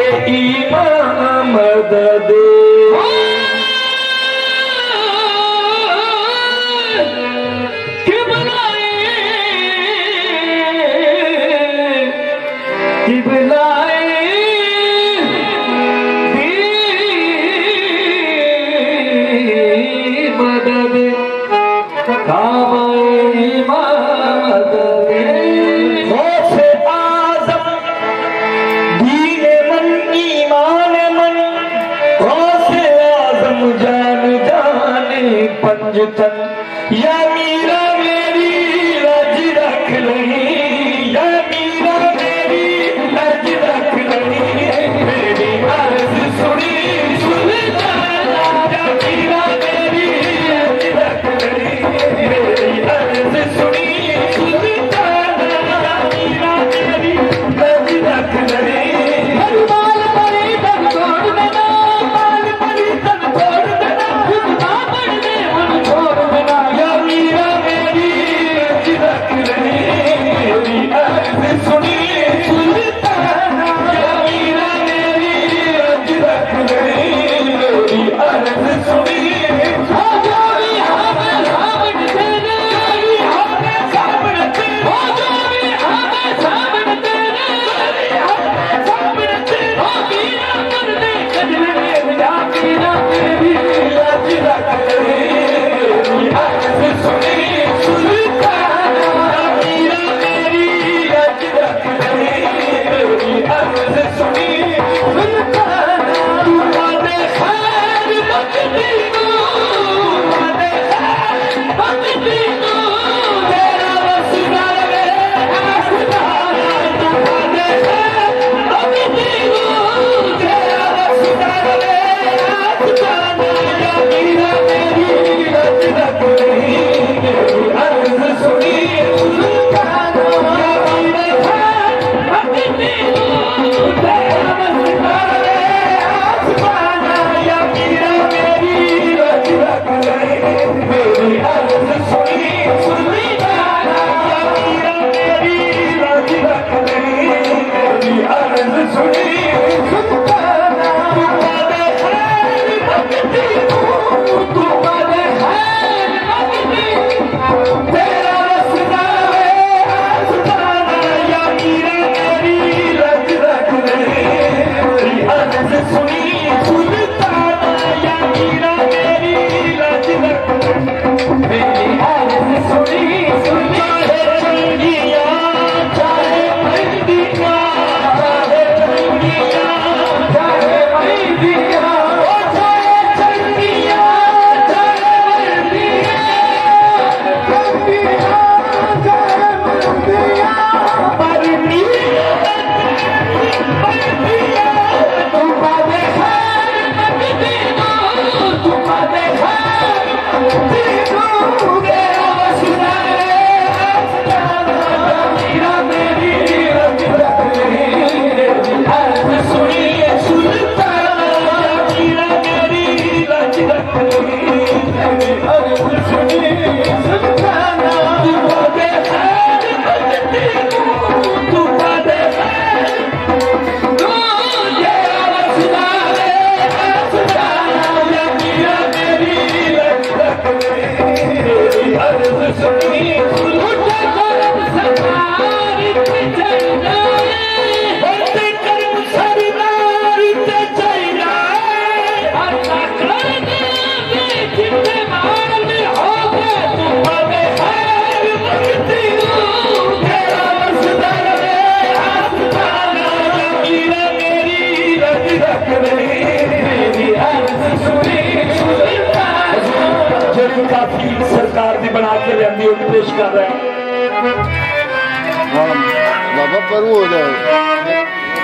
इमाम मदद पंजतन या मीरा मेरी रज रख लही या मीरा मेरी रज रख लही मेरी अर्ज सुनी सुल्ताना या मीरा मेरी रज रख लही मेरी अर्ज सुनी सुल्ताना या मीरा मेरी रज रख लही माल परी तन छोड़ देना माल परी तन छोड़ देना काफी सरकार की बना के लिया पेश कर रहे हैं। बाबा पर हो जाए